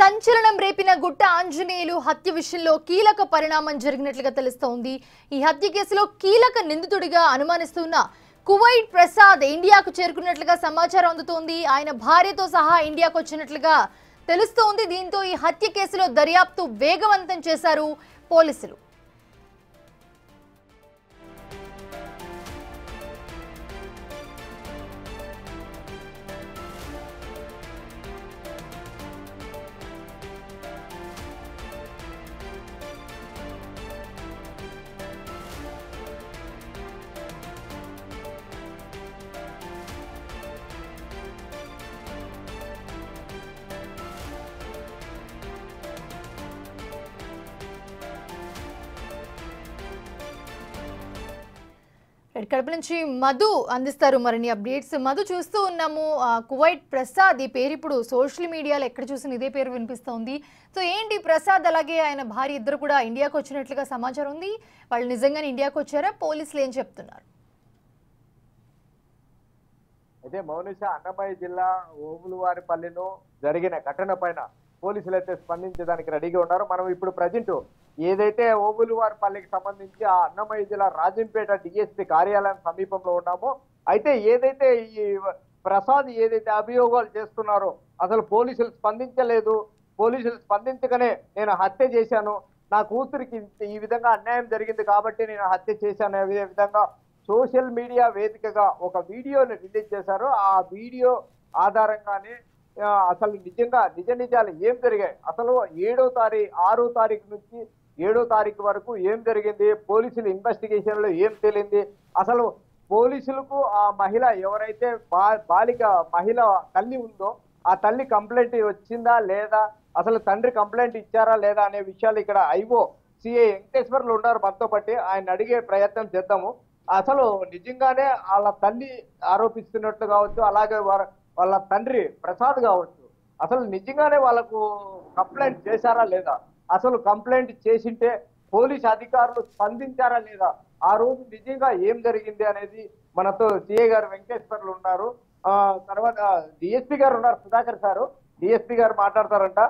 సంచలనం రేపిన గుట్ట ఆంజనేయులు హత్య విషయంలో కీలక పరిణామం జరిగినట్లుగా తెలుస్తోంది. ఈ హత్య కేసులో కీలక నిందితుడిగా అనుమానిస్తున్న కువైట్ ప్రసాద్ ఇండియాకు చేరుకున్నట్లుగా సమాచారం అందుతోంది. ఆయన భార్యతో సహా ఇండియాకు వచ్చినట్లుగా తెలుస్తోంది. దీంతో ఈ హత్య కేసులో దర్యాప్తు వేగవంతం చేశారు పోలీసులు. కడప నుంచి మధు అందిస్తారు మరిన్ని అప్డేట్స్. మధు, చూస్తూ ఉన్నాము కువైట్ ప్రసాద్ ఈ పేరు ఇప్పుడు సోషల్ మీడియాలో ఎక్కడ చూసిన ఇదే పేరు వినిపిస్తోంది. సో ఏంటి ప్రసాద్ అలాగే ఆయన భార్య ఇద్దరు కూడా ఇండియాకు వచ్చినట్లుగా సమాచారం ఉంది. వాళ్ళు నిజంగానే ఇండియాకు వచ్చారా? పోలీసులు ఏం చెప్తున్నారు? అయితే మౌనిష, అన్నమయ్య జిల్లా ఓబులవారిపల్లిలో జరిగిన ఘటన పైన పోలీసులు అయితే స్పందించడానికి రెడీగా ఉన్నారు. మనం ఇప్పుడు ప్రజెంట్ ఏదైతే ఓబులవారిపల్లికి సంబంధించి ఆ అన్నమయ్య జిల్లా రాజంపేట డిఎస్పీ కార్యాలయం సమీపంలో ఉన్నామో, అయితే ఏదైతే ఈ ప్రసాద్ ఏదైతే అభియోగాలు చేస్తున్నారో అసలు పోలీసులు స్పందించలేదు. పోలీసులు స్పందించగానే నేను హత్య చేశాను, నా కూతురికి ఈ విధంగా అన్యాయం జరిగింది కాబట్టి నేను హత్య చేశాను అనే విధంగా సోషల్ మీడియా వేదికగా ఒక వీడియోని రిలీజ్ చేశారు. ఆ వీడియో ఆధారంగానే అసలు నిజంగా నిజాలు ఏం జరిగాయి, అసలు 6వ తారీఖు నుంచి 7వ తారీఖు వరకు ఏం జరిగింది, పోలీసులు ఇన్వెస్టిగేషన్ లో ఏం తేలింది, అసలు పోలీసులకు ఆ మహిళ ఎవరైతే మహిళ తల్లి ఉందో ఆ తల్లి కంప్లైంట్ వచ్చిందా లేదా, అసలు తండ్రి కంప్లైంట్ ఇచ్చారా లేదా అనే విషయాలు ఇక్కడ ఐఓ సిఐ వెంకటేశ్వర్లు ఉన్నారు మనతో పాటు. ఆయన అడిగే ప్రయత్నం చేద్దాము. అసలు నిజంగానే వాళ్ళ తల్లి ఆరోపిస్తున్నట్లు కావచ్చు, అలాగే వాళ్ళ తండ్రి ప్రసాద్ కావచ్చు, అసలు నిజంగానే వాళ్ళకు కంప్లైంట్ చేశారా లేదా, అసలు కంప్లైంట్ చేసింటే పోలీస్ అధికారులు స్పందించారా లేదా, ఆ రోజు నిజంగా ఏం జరిగింది అనేది మనతో సిఐ గారు వెంకటేశ్వర్లు ఉన్నారు. తర్వాత డిఎస్పీ గారు ఉన్నారు, సుధాకర్ సారు. డిఎస్పీ గారు మాట్లాడతారంట.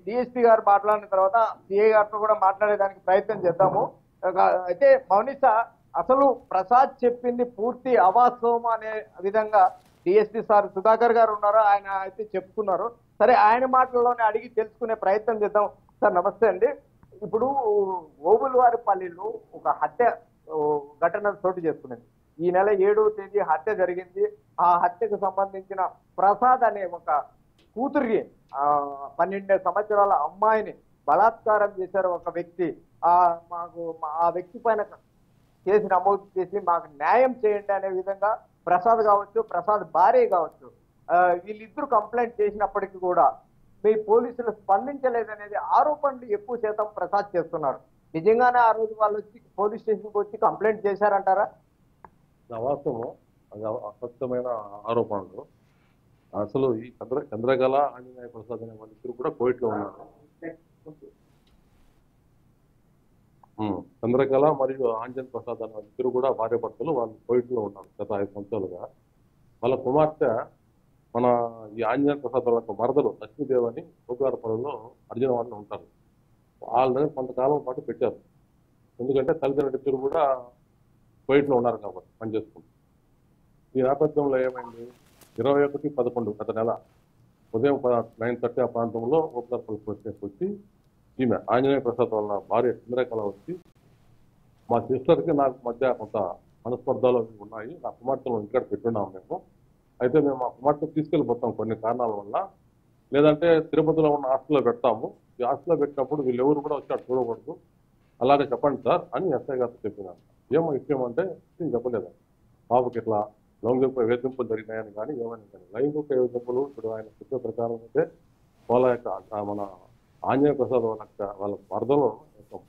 డిఎస్పీ గారు మాట్లాడిన తర్వాత సిఐ గారితో కూడా మాట్లాడేదానికి ప్రయత్నం చేద్దాము. అయితే మౌనిష, అసలు ప్రసాద్ చెప్పింది పూర్తి అవాస్తవం అనే విధంగా డిఎస్పీ సార్ సుధాకర్ గారు ఉన్నారు, ఆయన అయితే చెప్తున్నారు. సరే, ఆయన మాటల్లోనే అడిగి తెలుసుకునే ప్రయత్నం చేద్దాం. సార్ నమస్తే అండి. ఇప్పుడు ఓబులవారిపల్లిలో ఒక హత్య ఘటన చోటు చేసుకున్నది. ఈ నెల 7వ తేదీ హత్య జరిగింది. ఆ హత్యకు సంబంధించిన ప్రసాద్ అనే ఒక కూతురికి 12 సంవత్సరాల అమ్మాయిని బలాత్కారం చేశారు ఒక వ్యక్తి. మాకు ఆ వ్యక్తి పైన కేసు నమోదు చేసి మాకు న్యాయం చేయండి అనే విధంగా ప్రసాద్ కావచ్చు, ప్రసాద్ భార్య కావచ్చు, వీళ్ళిద్దరూ కంప్లైంట్ చేసినప్పటికీ కూడా మీ పోలీసులు స్పందించలేదనేది ఆరోపణలు ఎక్కువ శాతం ప్రసాద్ చేస్తున్నారు. నిజంగానే ఆ రోజు వాళ్ళు వచ్చి పోలీస్ స్టేషన్కి వచ్చి కంప్లైంట్ చేశారంటారా? వాస్తవం, అది అసత్యమైన ఆరోపణలు. అసలు ఈ చంద్రకళ ఆంజనేయ ప్రసాద్ అనే వాళ్ళిద్దరు కూడా కోవిడ్లో ఉన్నారు. చంద్రకళ మరియు ఆంజన్ ప్రసాద్ అనే ఇద్దరు కూడా భార్య భర్తలు వాళ్ళు కోవిడ్లో ఉన్నారు గత 5 సంవత్సరాలుగా. వాళ్ళ కుమార్తె మన ఈ ఆంజనేయ ప్రసాద్ వాళ్ళ మరదలు లక్ష్మీదేవి అని ఓబులవారిపల్లిలో అర్జునవాడలో ఉంటారు. వాళ్ళ దగ్గర కొంతకాలం పాటు పెట్టారు, ఎందుకంటే తల్లిదండ్రులు ఇద్దరు కూడా కోవిడ్లో ఉన్నారు కాబట్టి పనిచేసుకుంటారు. ఈ నేపథ్యంలో ఏమైంది, 21/11 గత నెల ఉదయం 9:30 ఆ ప్రాంతంలో ఓబులవారిపల్లి పోలీస్ స్టేషన్కి వచ్చి ఈమె ఆంజనేయ ప్రసాద్ వాళ్ళ భార్య చంద్రకళ వచ్చి, మా సిస్టర్కి నాకు మధ్య కొంత మనస్పర్ధాలు ఉన్నాయి, నా కుమార్తెను ఇంటికాడ పెట్టున్నాము మేము, అయితే మేము మా కుమార్తె తీసుకెళ్ళిపోతాం కొన్ని కారణాల వల్ల, లేదంటే తిరుపతిలో ఉన్న హాస్టల్లో పెడతాము, ఈ హాస్టల్లో పెట్టినప్పుడు వీళ్ళెవరు కూడా వచ్చి అటు చూడకూడదు, అలాగే చెప్పండి సార్ అని ఎస్ఐ గారితో చెప్పినాను. ఏమో విషయం అంటే నేను చెప్పలేదు, బాబుకి ఇట్లా లైంగిక వేధింపులు జరిగినాయని కానీ ఏమైనా కానీ. లైంగిక వేధింపులు ఇప్పుడు ఆయన చెప్పే ప్రకారం అయితే వాళ్ళ యొక్క మన ఆంజనేయ ప్రసాద్ వాళ్ళ వరదలో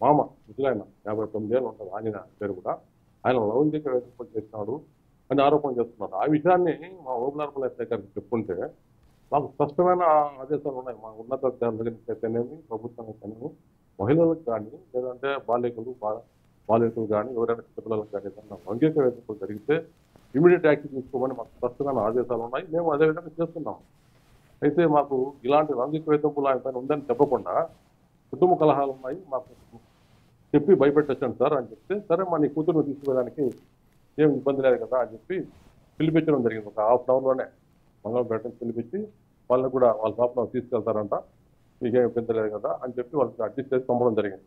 మామ ముసలాయన 59 ఏళ్ళు ఉంటుంది, ఆంజనేయ పేరు కూడా, ఆయన లైంగిక వేధింపులు చేసినాడు అని ఆరోపణ చేస్తున్నారు. ఆ విషయాన్ని మా ఓబులవారిపల్లి ఎస్ఐ గారికి చెప్పుకుంటే మాకు స్పష్టమైన ఆదేశాలు ఉన్నాయి. మా ఉన్నతాధికారుల దగ్గర అయితేనేమి, ప్రభుత్వం అయితేనేమి, మహిళలకు కానీ లేదంటే బాలికలు కానీ ఎవరైనా చిన్నపిల్లలకు కానీ ఏదైనా లైంగిక వేధింపులు జరిగితే ఇమీడియట్ యాక్షన్ తీసుకోమని మాకు స్పష్టమైన ఆదేశాలు ఉన్నాయి. మేము అదేవిధంగా చేస్తున్నాం. అయితే మాకు ఇలాంటి లైంగిక వేధింపులు ఆయన పైన ఉందని చెప్పకుండా కుటుంబ కలహాలు ఉన్నాయి మాకు చెప్పి భయపెట్టొచ్చాను సార్ అని చెప్తే, సరే మా నీ కూతురుని తీసుకుపోయడానికి ఏం ఇబ్బంది లేదు కదా అని చెప్పి పిలిపించడం జరిగింది. ఒక హాఫ్ అన్ అవర్లోనే మంగళపేట నుంచి పిలిపించి వాళ్ళని కూడా వాళ్ళ షాప్లో తీసుకెళ్తారంట, మీకేం ఇబ్బంది లేదు కదా అని చెప్పి వాళ్ళకి అడ్జస్ట్ చేసి పంపడం జరిగింది.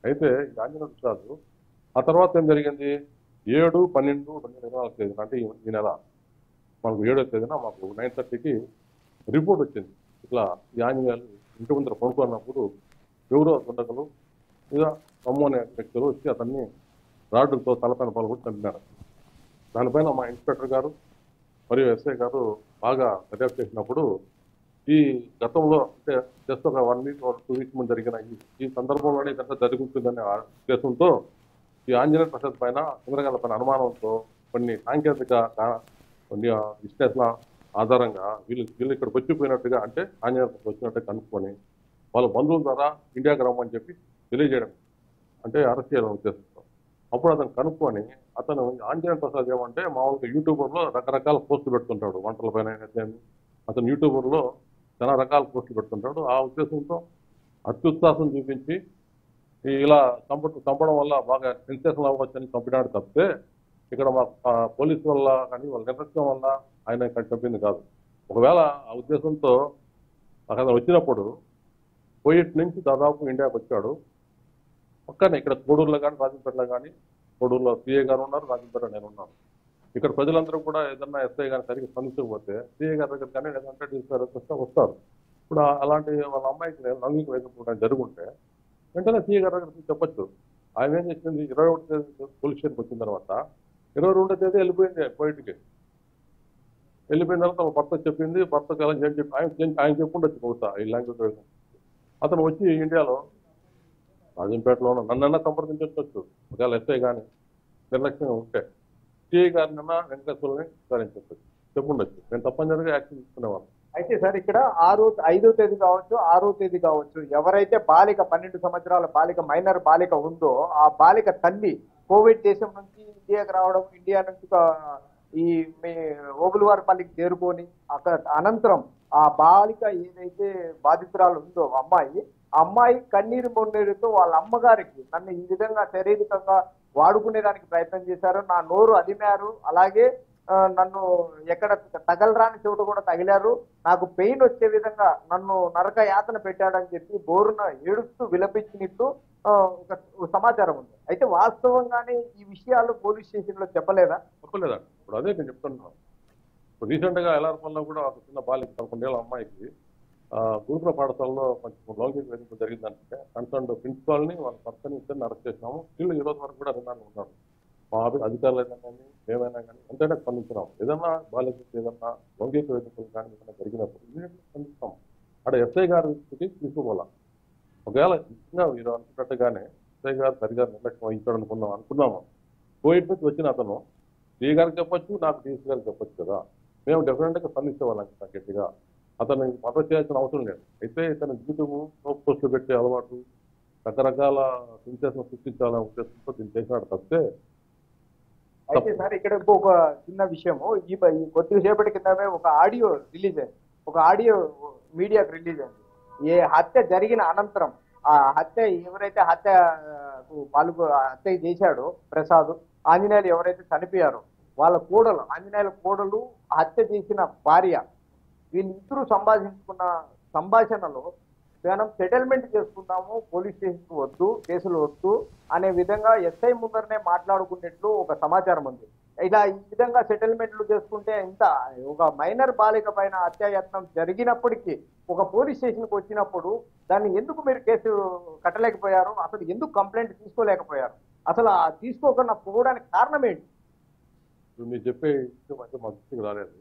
అయితే ఈ ఆంజనేయ ప్రసాద్ ఆ తర్వాత ఏం జరిగింది, 7/12/2024 తేదీన అంటే ఈ నెల మనకు 7వ తేదీన మాకు 9:30కి రిపోర్ట్ వచ్చింది. ఇట్లా ఈ ఆంజనేయులు ఇంటి ముందర పడుకున్నప్పుడు ఎవరో దుండగులు ఇక అమ్ము అనే వ్యక్తులు వచ్చి అతన్ని రాడ్డులతో తలపైన పాల్గొని చంపినారు. దానిపైన మా ఇన్స్పెక్టర్ గారు మరియు ఎస్ఐ గారు బాగా దర్యాప్తు చేసినప్పుడు ఈ గతంలో అంటే జస్ట్ ఒక 1 వీక్ 2 వీక్స్ ముందు జరిగిన ఈ సందర్భంలోనే ఇదంతా జరుగుతుందనే ఉద్దేశంతో ఈ ఆంజనేయ ప్రసాద్ పైన చంద్రగాల పైన అనుమానంతో కొన్ని సాంకేతిక కొన్ని విశ్లేషణ ఆధారంగా వీళ్ళు ఇక్కడికి వచ్చిపోయినట్టుగా అంటే ఆంజనేయ ప్రసాద్ వచ్చినట్టుగా కనుక్కొని వాళ్ళ బంధువుల ద్వారా ఇండియాకి రమ్మని చెప్పి తెలియజేయడం అంటే అరెస్ట్ చేయాలని ఉద్దేశంతో అప్పుడు అతను కనుక్కొని అతను ఆంజనేయ ప్రసాద్ ఏమంటే మామూలుగా యూట్యూబర్లో రకరకాల పోస్టులు పెడుతుంటాడు వంటల పైన. అతను యూట్యూబర్లో చాలా రకాల పోస్టులు పెడుతుంటాడు. ఆ ఉద్దేశంతో అత్యుత్సాహం చూపించి ఇలా చంపడం వల్ల బాగా సెన్సేషన్ అవ్వచ్చని చంపినాడు తప్పితే ఇక్కడ మా పోలీసు వల్ల కానీ వాళ్ళ నిర్లక్ష్యం వల్ల ఆయన ఇక్కడ చంపింది కాదు. ఒకవేళ ఆ ఉద్దేశంతో అక్కడ వచ్చినప్పుడు కోయిట్ నుంచి దాదాపు ఇండియాకి వచ్చాడు. పక్కనే ఇక్కడ కోడూరులో కానీ రాజంపేటలో కానీ, కోడూరులో సిఏ గారు ఉన్నారు, రాజంపేటలో నేను ఉన్నాను. ఇక్కడ ప్రజలందరూ కూడా ఏదన్నా ఎస్ఐ కానీ సరిగ్గా స్పందించకపోతే సిఏ గారి దగ్గర కానీ లేదంటే డీసీ వస్తారు. ఇప్పుడు అలాంటి వాళ్ళ అమ్మాయికి లైంగిక వేధింపులు జరుగుంటే వెంటనే సిఏ గారి దగ్గర చెప్పొచ్చు. ఆయన ఏం చేసింది, 21 తేదీ పోలీస్ స్టేషన్కి వచ్చిన తర్వాత 22వ తేదీ వెళ్ళిపోయింది కోయిట్కి. వెళ్ళిపోయిన తర్వాత భర్త చెప్పింది, భర్తకు ఎలా చెప్పి ఆయన చెప్పుండొచ్చు బహుశా ఈ లాంగ్వేజ్ వేధింపు. అతను వచ్చి ఇండియాలో రాజంపేటలోనూ నన్నన్నా సంప్రదించవచ్చు ఒకవేళ ఎస్ఐ కానీ నిర్లక్ష్యంగా ఉంటే. సిఐ గారినన్నా వెంకటేశ్వరుని విచారించవచ్చు, చెప్పుండొచ్చు. నేను తప్పనిసరిగా యాక్షన్ తీసుకునేవాళ్ళం. అయితే సార్ ఇక్కడ 5వ తేదీ కావచ్చు 6వ తేదీ కావచ్చు, ఎవరైతే బాలిక 12 సంవత్సరాల బాలిక మైనర్ బాలిక ఉందో ఆ బాలిక తల్లి కోవిడ్ దేశం నుంచి ఇండియాకి రావడం, ఇండియా నుంచి ఈ మీ ఓబులవారిపల్లికి చేరుకొని అక్కడ అనంతరం ఆ బాలిక ఏదైతే బాధితురాలు ఉందో అమ్మాయి కన్నీరు మొన్నీరుతో వాళ్ళ అమ్మగారికి నన్ను ఈ విధంగా శారీరకంగా వాడుకునేదానికి ప్రయత్నం చేశారు, నా నోరు అదిమారు, అలాగే నన్ను ఎక్కడ తగలరాని చోటు కూడా తగిలారు, నాకు పెయిన్ వచ్చే విధంగా నన్ను నరక యాతన పెట్టాడని చెప్పి బోరున ఏడుస్తూ విలపించినట్టు ఒక సమాచారం ఉంది. అయితే వాస్తవంగానే ఈ విషయాలు పోలీస్ స్టేషన్ లో చెప్పలేదా? ఇప్పుడు అదే నేను చెప్తున్నాను. రీసెంట్ గా ఎల్ఆర్పల్లిలో కూడా ఒక చిన్న బాలిక 11 ఏళ్ళ అమ్మాయికి గురుకుల పాఠశాలలో కొంచెం లౌకిక వేధింపు జరిగిందంటే కన్సర్న్ ప్రిన్సిపాల్ని వాళ్ళ పర్సన్ ఇద్దరిని అరెస్ట్ చేసినాము. వీళ్ళు ఈ రోజు వరకు కూడా రిమాండ్ ఉన్నారు. మా అధికారులు అయినా కానీ ఏమైనా కానీ ఎంతైనా స్పందించినాం. ఏదన్నా బాలికకి ఏదన్నా లౌకిక వేధింపులు కానీ ఏదైనా జరిగినప్పుడు ఇమీడియట్గా స్పందిస్తాం. అక్కడ ఎస్ఐ గారికి తీసుకోవాలా. ఒకవేళ నిజంగా మీరు అనుకున్నట్టుగానే ఎస్ఐ గారు సరిగా నిర్లక్ష్యం వహించాడు అనుకున్నాము. కోవిడ్ నుంచి వచ్చిన అతను సిఐ గారికి చెప్పొచ్చు, నాకు డీసీ గారికి చెప్పొచ్చు కదా. మేము డెఫినెట్గా స్పందించేవాళ్ళం గట్టిగా. అతను మద్దతు చేయాల్సిన అవసరం లేదు. అయితే ఇతని జీవితము సోప్ పోస్టులు పెట్టే అలవాటు, రకరకాల సెన్సేషన్ సృష్టించాలనే ఉద్దేశంతో దీన్ని చేసినాడు తప్పితే. అయితే సార్ ఇక్కడ ఇంకొక చిన్న విషయము, ఈ కొద్దిసేపటి కిందమే ఒక ఆడియో రిలీజ్ అయింది, ఒక ఆడియో మీడియాకు రిలీజ్ అయింది. ఏ హత్య జరిగిన అనంతరం ఆ హత్య ఎవరైతే హత్య చేశాడో ప్రసాద్, ఆంజనేయులు ఎవరైతే చనిపోయారో వాళ్ళ కోడలు, ఆంజనేయుల కోడలు, హత్య చేసిన భార్య, వీళ్ళిద్దరూ సంభాషించుకున్న సంభాషణలో మనం సెటిల్మెంట్ చేసుకుందాము, పోలీస్ స్టేషన్కి వద్దు, కేసులు వద్దు అనే విధంగా ఎస్ఐ ముందరనే మాట్లాడుకున్నట్లు ఒక సమాచారం ఉంది. ఇలా ఈ విధంగా సెటిల్మెంట్లు చేసుకుంటే ఇంత ఒక మైనర్ బాలిక పైన హత్యాయత్నం జరిగినప్పటికీ ఒక పోలీస్ స్టేషన్కి వచ్చినప్పుడు దాన్ని ఎందుకు మీరు కేసు కట్టలేకపోయారు, అసలు ఎందుకు కంప్లైంట్ తీసుకోలేకపోయారు, అసలు తీసుకోకుండా పోవడానికి కారణం ఏంటి? మీరు చెప్పే విషయం అయితే మా దృష్టికి రాలేదు.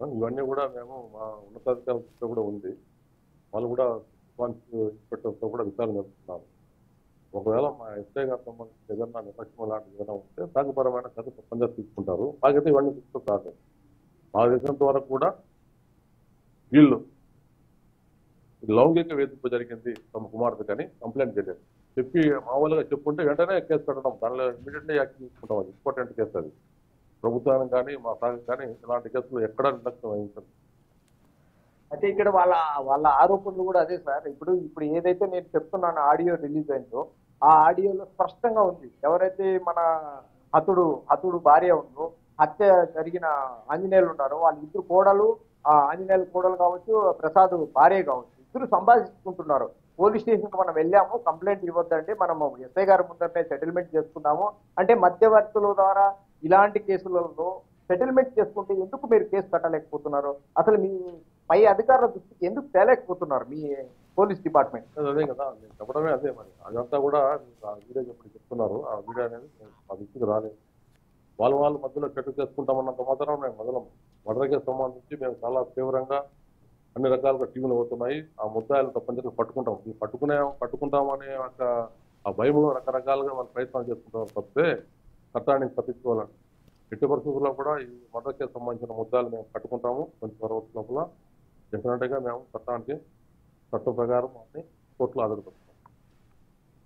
ఇవన్నీ కూడా మేము మా ఉన్నతాధికారులతో కూడా ఉంది, వాళ్ళు కూడా ఇన్స్పెక్టర్తో కూడా విచారణ జరుపుతున్నాము. ఒకవేళ మా ఎస్ఐ గారు సంబంధించి ఏదన్నా నిర్లక్ష్యం లాంటిది ఏదైనా ఉంటే సాగుపరమైన చర్య తప్పనిసరిగా తీసుకుంటారు. మాకైతే ఇవన్నీ తీసుకుంటారు. మా దేశంతో వరకు కూడా వీళ్ళు లౌంగిక వేధింపు జరిగింది తమ కుమార్తె కానీ కంప్లైంట్ చేయలేదు. చెప్పి మామూలుగా చెప్పుకుంటే వెంటనే కేసు పెట్టడం, దానిలో ఇమీడియట్లీ యాక్షన్ తీసుకుంటాం. అది ఇంపార్టెంట్ కేసు. అది ప్రభుత్వానికి కానీ మా సాగు కానీ ఇలాంటి కేసులు ఎక్కడా నిర్లక్ష్యం వహించదు. అయితే ఇక్కడ వాళ్ళ వాళ్ళ ఆరోపణలు కూడా అదే సార్. ఇప్పుడు ఇప్పుడు ఏదైతే నేను చెప్తున్నాను ఆడియో రిలీజ్ అయిందో ఆ ఆడియోలో స్పష్టంగా ఉంది, ఎవరైతే మన హతుడు భార్య ఉందో, హత్య జరిగిన ఆంజనేయులు ఉన్నారో వాళ్ళ ఇద్దరు కోడలు, ఆ ఆంజనేయులు కోడలు కావచ్చు, ప్రసాద్ భార్య కావచ్చు, ఇద్దరు సంభాషించుకుంటున్నారు. పోలీస్ స్టేషన్ కి మనం వెళ్ళాము, కంప్లైంట్ ఇవ్వద్దండి, మనము ఎస్ఐ గారి ముందరనే సెటిల్మెంట్ చేసుకున్నాము అంటే, మధ్యవర్తుల ద్వారా ఇలాంటి కేసులలో సెటిల్మెంట్ చేసుకుంటే ఎందుకు మీరు కేసు కట్టలేకపోతున్నారు? అసలు మీ పై అధికారుల దృష్టికి ఎందుకు తేలేకపోతున్నారు మీ పోలీస్ డిపార్ట్మెంట్? అదే కదా నేను చెప్పడమే అదే. మరి అదంతా కూడా ఆ వీడియో ఎప్పుడు చెప్తున్నారు, ఆ వీడియో అనేది మా దృష్టికి రాలేదు. వాళ్ళు మధ్యలో చెట్టు చేసుకుంటామన్నంత మాత్రం మేము మొదలము. మర్డర్కి సంబంధించి మేము చాలా తీవ్రంగా అన్ని రకాలుగా టీవీలు అవుతున్నాయి. ఆ ముద్దాయిలు తప్పనిసరిగా పట్టుకుంటాం. ఈ పట్టుకుంటామనే ఒక ఆ భయంలో రకరకాలుగా వాళ్ళు ప్రయత్నాలు చేసుకుంటాం తప్పితే చట్టాన్ని తప్పించుకోవాలని ఎట్టి పరిస్థితుల్లో కూడా ఈ మర్డర్కి సంబంధించిన ముద్దాలు మేము పట్టుకుంటాము. కొంచెం రోజుల లోపల డెఫినెట్గా మేము చట్టం ప్రకారం అన్ని కోర్టులో హాజరుపరుస్తాం.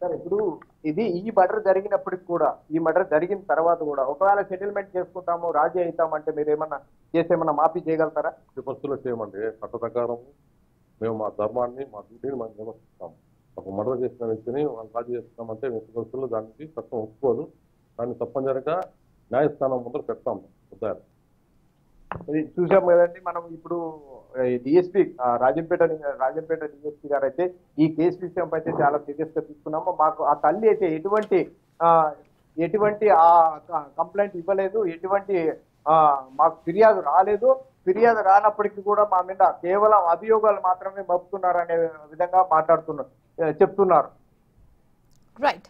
సార్ ఇప్పుడు ఈ మర్డర్ జరిగినప్పటికి కూడా, ఈ మర్డర్ జరిగిన తర్వాత కూడా ఒకవేళ సెటిల్మెంట్ చేసుకుంటాము, రాజీ అవుతామంటే మీరు ఏమన్నా చేసేమన్నా మాఫీ చేయగలుగుతారా? ఎట్టి పరిస్థితుల్లో చేయమండి. చట్ట ప్రకారం మేము మా ధర్మాన్ని, మా డ్యూటీని మనం నిర్వర్తిస్తాము. ఒక మర్డర్ చేసిన వ్యక్తిని వాళ్ళు రాజీ చేస్తున్నామంటే ఎట్టి పరిస్థితుల్లో దానికి చట్టం ఒప్పుకోదు. దాన్ని తప్పనిసరిగా న్యాయస్థానం ముందర పెడతాం ముద్దాయిలు. చూసాం కదండి మనం. ఇప్పుడు డిఎస్పీ రాజంపేట డిఎస్పీ గారు అయితే ఈ కేసు విషయం అయితే చాలా సీరియస్ గా తీసుకున్నాము. మాకు ఆ తల్లి అయితే ఎటువంటి ఆ కంప్లైంట్ ఇవ్వలేదు, ఎటువంటి మాకు ఫిర్యాదు రాలేదు. ఫిర్యాదు రానప్పటికీ కూడా మా మీద కేవలం అభియోగాలు మాత్రమే మోపుతున్నారు అనే విధంగా చెప్తున్నారు. రైట్.